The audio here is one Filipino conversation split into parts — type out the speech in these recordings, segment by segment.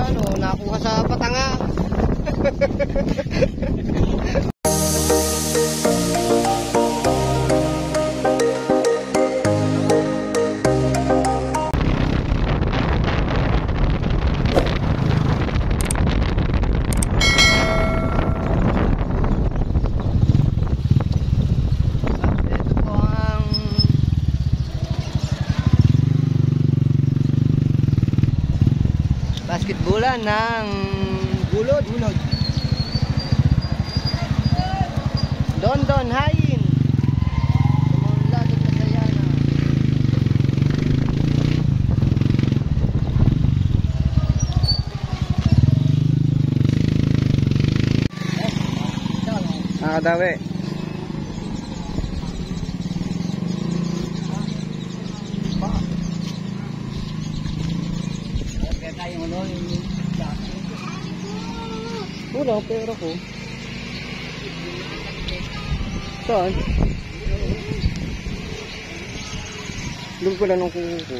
ano, nakuha sa patanga. Basketballan ng Gulod. Dondon Hain. Sumula sa Pasayana. Nakadawi. Wala, pera ko. Saan? Doon ko lang ng kuko ko.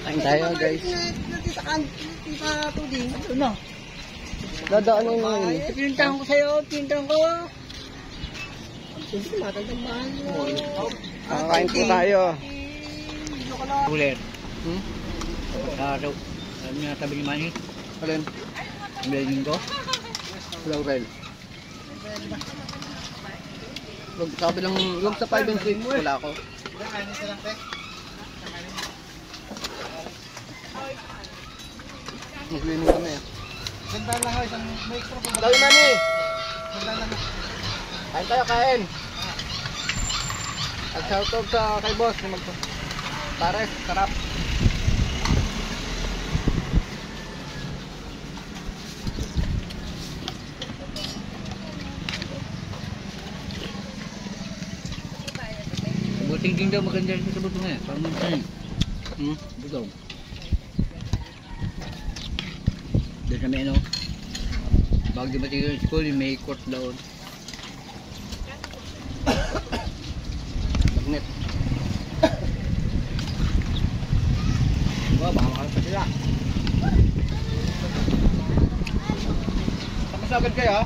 Kain tayo guys. Dadaan na yun. Pinuntahan ko sa'yo, pinuntahan ko. Kakain po tayo. Ulit. Alam niya tabi ni Manny. Alin? Bilhin ko. Laurel. Sabi lang, yung sa 5 and 3 wala ako. Mag-cleaning kami ah. Ganda lang ako, isang microphone. Dami Manny! Ganda lang. Kain tayo, kain! At shoutout sa kay boss. Pares, sarap. Buting daw maganda rin sa butong eh. Parang butong. Doon kami ano. Bago dumating yung school, may court doon. Magnet. Baka makakal pa sila. Tapos agad kayo?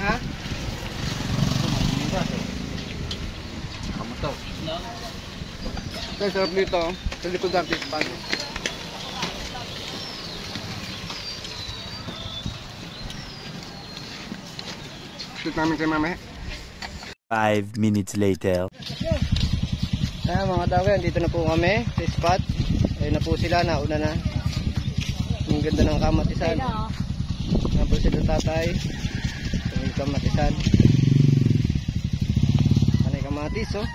Ha? Kamuto. Kaya sarap dito. Sa likod natin pa. Shoot namin kay mama. 5 minutes later. Ayan mga dawi, dito na po kami sa spot. Ayun na po sila, nauna na. Ang ganda ng kamatisan. Ayan po sila tatay. Yung kamatisan. Anay kamatis oh.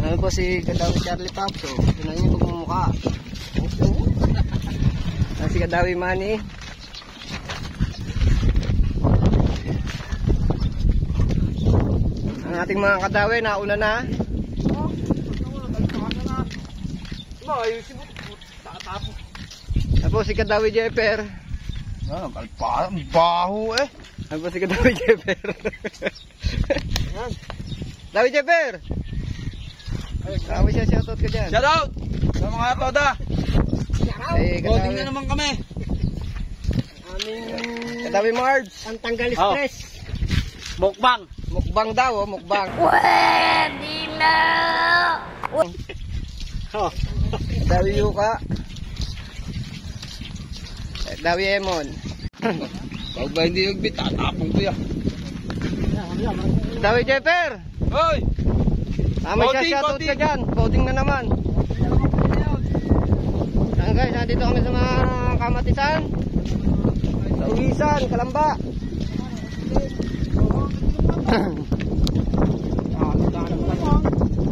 Ayan po si Kadawi Charlie Pops oh. Tignan niyo kung mukha. Ayan si Kadawi Manny. Ang ating mga kadawi, nauna na. Apo si Kadawi Jeffer. Baho eh. Apo si Kadawi Jeffer. Dawi Jeffer. Kami siya, shoutout ka dyan. Shoutout sa mga toda. Boarding na naman kami. Kadawi Marge. Ang tanggal stress. Mukbang. Mukbang daw, mukbang. Pwede na! Dawi Yuka. Dawi Emon. Pag ba hindi yung bit, tatapong ko yan. Dawi Jeffer. Hoy! May siya, shoutout ka dyan. Voting na naman. Saan guys, nandito kami sa mga kamatisan. Sa Uwisan, Kalamba.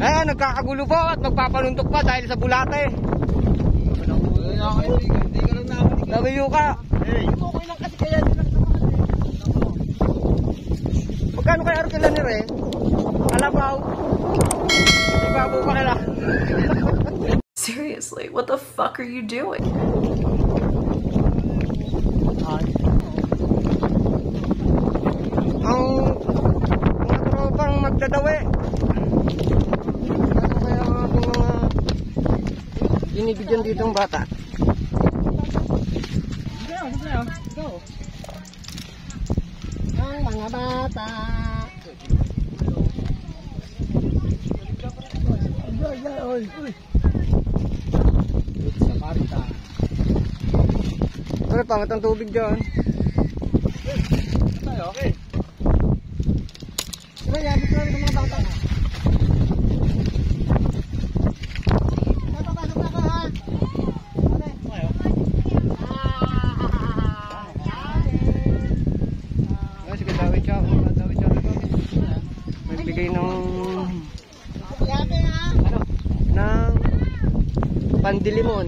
Ayan, nagkakagulo po at magpapanuntok pa dahil sa bulate. Hindi ka lang nakapalik. Dawi Yuka. Okay lang kasi kaya din lang naman. Magkano kay Arkela ni Re? Alabaw. Ibabaw pa kala. Seriously, what the fuck are you doing? Ang kadawi. Ano kaya ang aking mga binibigyan dito ng bata? Ang mga bata. Ano pangat ang tubig dyan? Okay. Ano yabot na rin ang mga bata? Napapasok na ka ha? Sige, dawit siya. Dawit siya. Nagbigay ng ng pandilimon.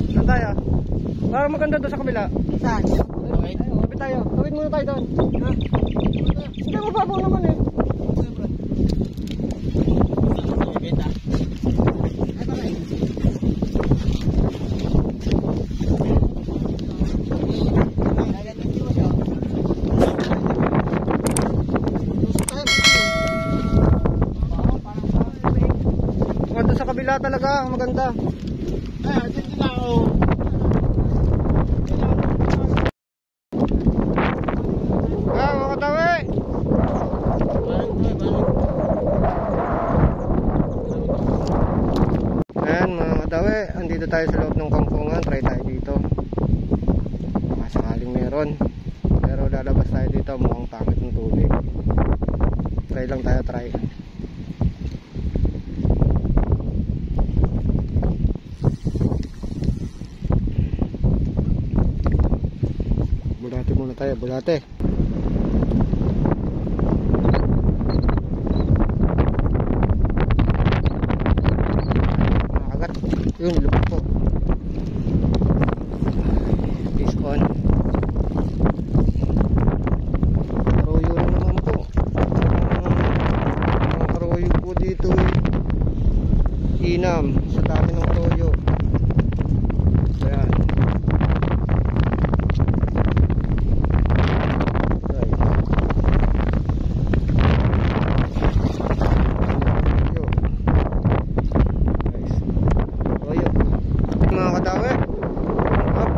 Saan tayo? Parang maganda doon sa kabila. Saan? Sabi tayo. Tawid muna tayo doon. Hindi mo babaw naman eh. Doon sa kabila talaga, maganda. Mga katawi. Ayan mga katawi, andito tayo sa loob ng kampungan. Try tayo dito. Baka sakaling meron. Pero lalabas tayo dito, mukhang pangit ng tubig. Try lang tayo, try. Bulate muna tayo, bulate. Agad. Yun, nilupot po. Fish on. Karoyo na naman po. Mga karoyo po dito inam sa dami ng karoyo. Ayan. Mga katawi. Up.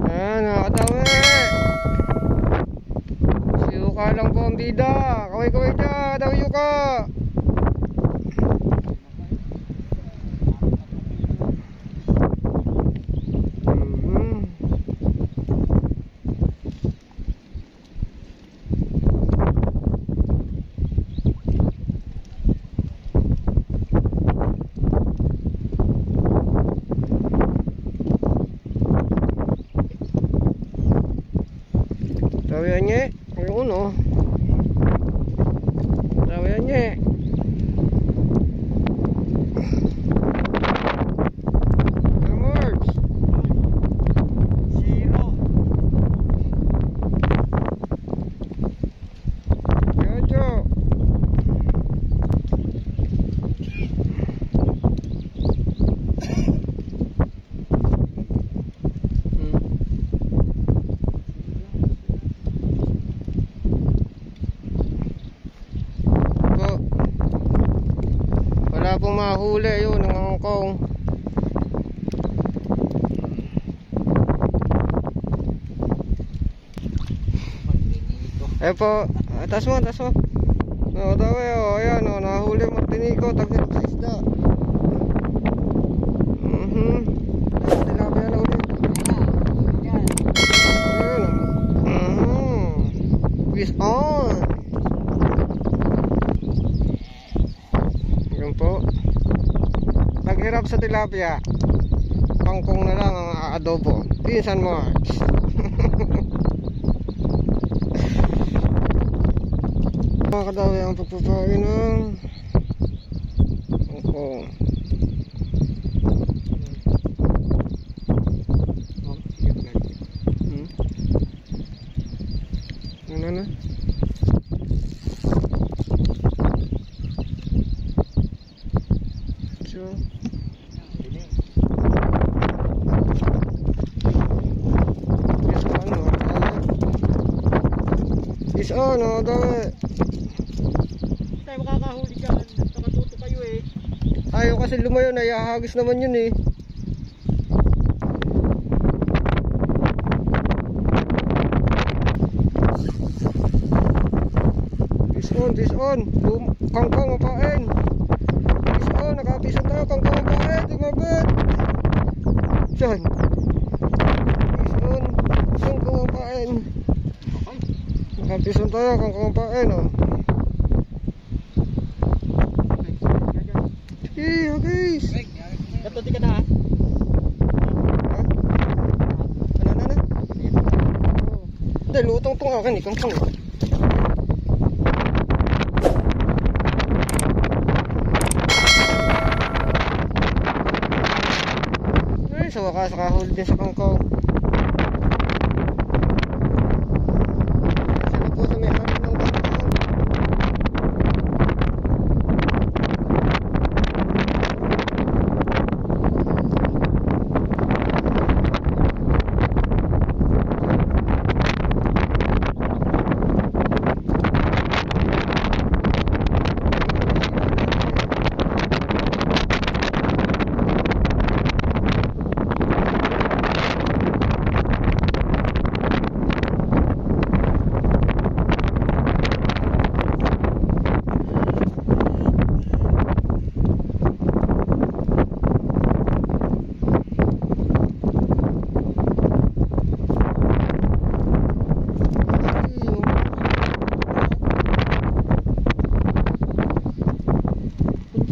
Ayan mga katawi. Si Yuka lang po ang bida. Kaway-kaway dyan. Katawi Yuka. Tawian niya, ayun o. Tawian niya. Marks. Zero. Jojo. Wala pong mahuli yun ng Hong Kong. Ayan po, taas mo, taas mo. Daw ayan o, nahuli Martinico, tagilok sa isda. Tilapia na ulit. Ayan. Fish on. Ayan po. Paghirap sa tilapia, pangkong na lang ang adobo. Pinsan Marks. Mga kadawi ang pagpapain ng pangkong. Ano na? oh. Fish on, oh, dami. Tayo makakahuli dyan. Nakatuto kayo eh. Ayaw kasi lumayo na, ihahagis naman yun eh. Fish on. Kangkong mapain. Fish on, nakapisan tayo, kangkong mapain, tumabit. Diyan. Fish on, kangkong mapain. Nakapisan tayo, kangkong mapain, oh. Sige, guys. Katuti ka na ha? Ha? Ano? Hindi, lutong tong akin, kangkong. Ay, sa wakas, nakahuli din sa kangkong. Sila po sa may harin ng kangkong.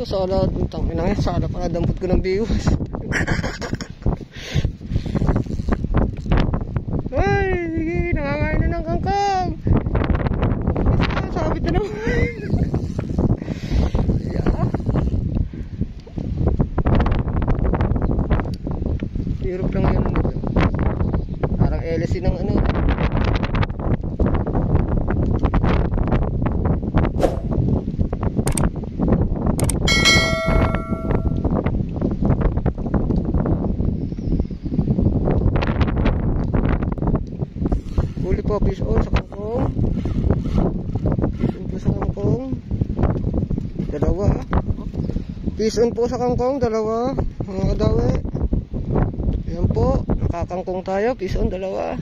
Sala, tang ina nga, sala pala dampot ko ng biwas. Ay, sige, nangangain na ng kangkang. Sabit na naman. Yeah. Hirap lang yun. Parang LSC ng ano. Huli po, fish on sa kangkong. Fish on po sa kangkong. Dalawa. Fish on po sa kangkong, dalawa. Mga kadawi. Ayan po, nakakangkong tayo. Fish on, dalawa.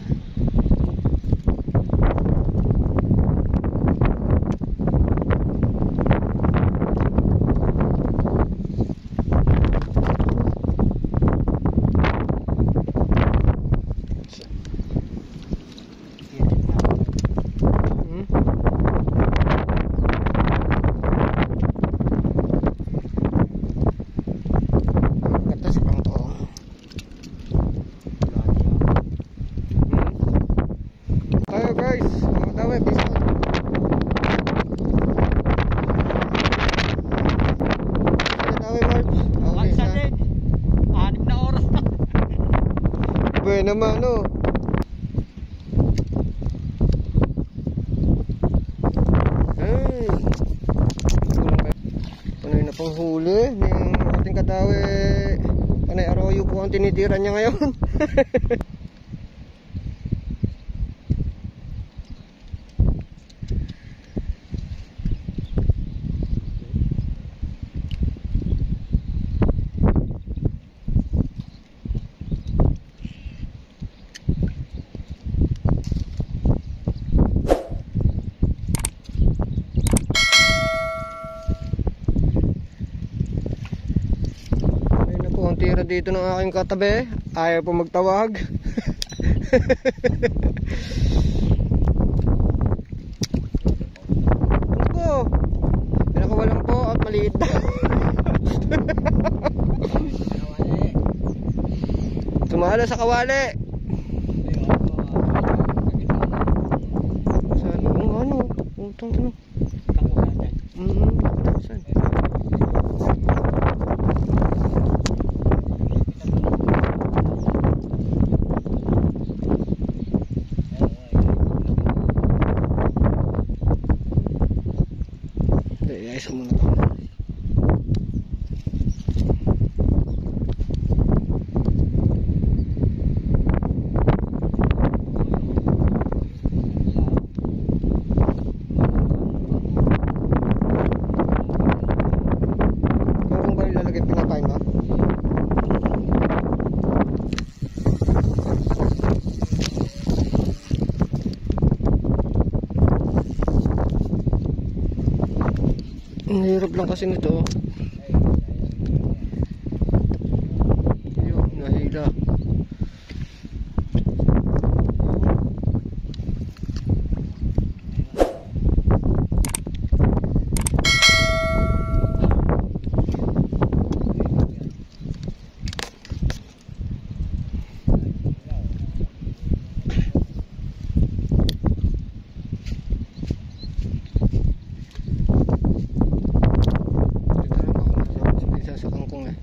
Guys, mga tawe, fish on. Mga tawe, March. Okay, Isa din. 6 na oras na. Buhay naman, no? Ay. Panay na pang huli. Yung ating katawe, Panay Arroyo po ang tinitira niya ngayon. Tira dito ng aking katabi, ayaw po magtawag. Ano po? Pinakawalan po at maliit daw. Tumala sa kawali. Saan? Ano? Utang ano? Saan? Ayos mo na to. Ang hirap lang kasi nito. Ayun, nahila. Sa kangkong eh.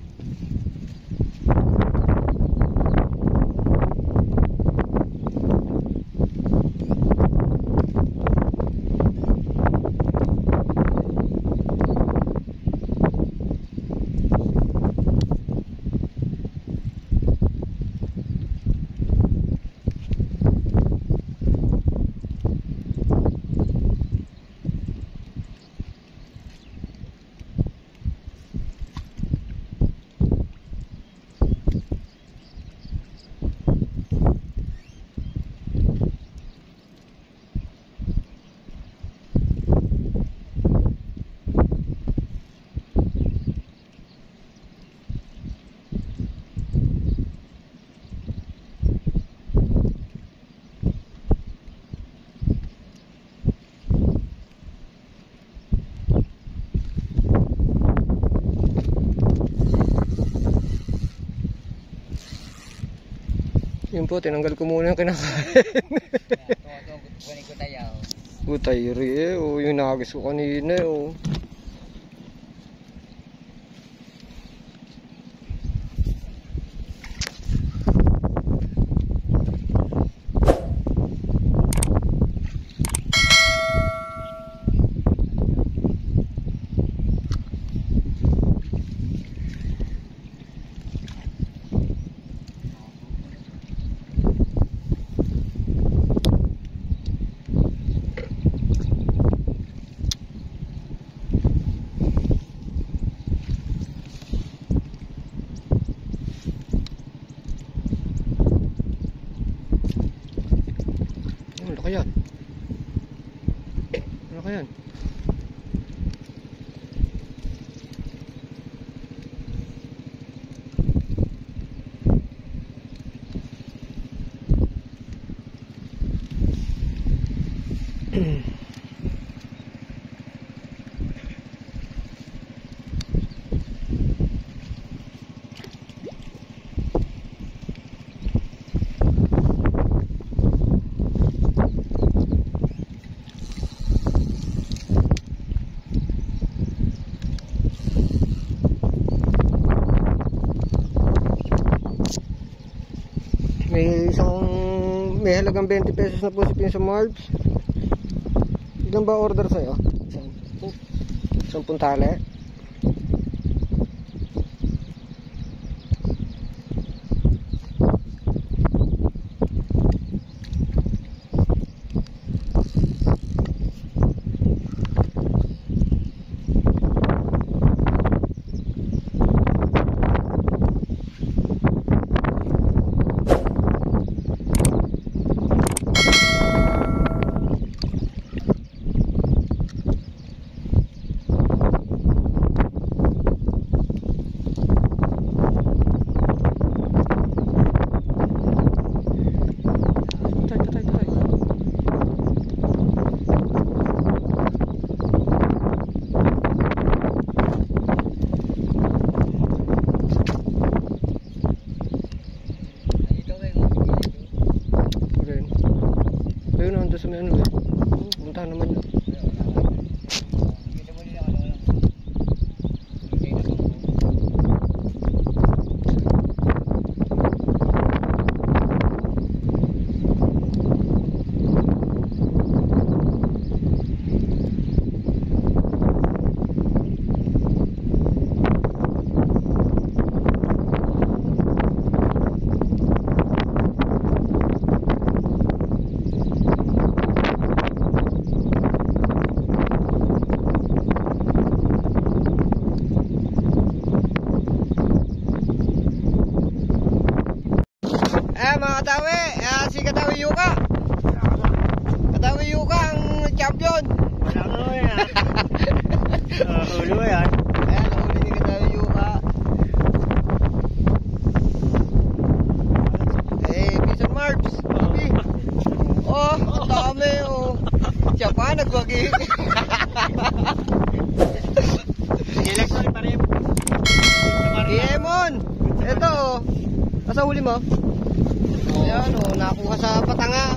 Yun po, tinanggal ko muna yung kinakain. Kunin ko tayo. Utay rin eh. O, yung nagis ko kanina eh. O. Ano kaya? Ano kaya? May halagang 20 pesos na po si Pinsa Marbs. Ilan ba order sa'yo? 10 tali. Ayun na, doon sa may ano eh. Punta naman yun. Mga Katawi, si Katawi Yuka. Katawi Yuka ang champion. Ulo yan. Ayan, nahuli ni Katawi Yuka. Eh, Bison Marps. Sabi. Oh, ang dami oh. Siya pa, nagwagi. Election pa rin. Kiemon! Ito oh. Asa huli mo? Ayan oh, nakuha sa patanga.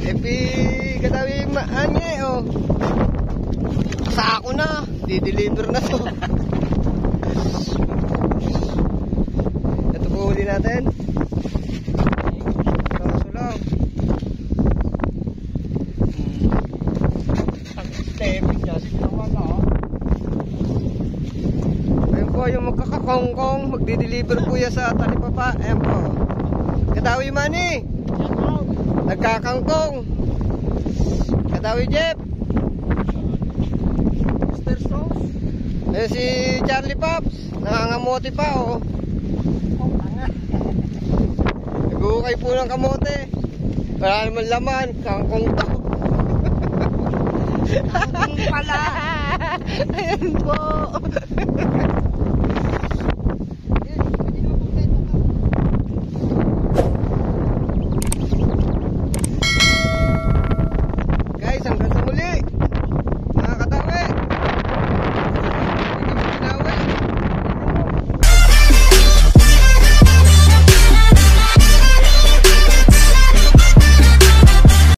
Epi, Katawi Maanye oh. Sa ako na, di-deliver na to. Ito po huli natin. Kaso lang. Ayun po yung magkakakongkong, magdi-deliver po yan sa Talipapa. Ayan po. Katawi Manny. Nagkakangkong. Katawi Jeff. Mr. Sauce. Ayun si Charlie Pops. Nangangamote pa oh. Nag-uukay po ng kamote. Wala naman laman. Kangkong to. Kangkong pala. Ayan po.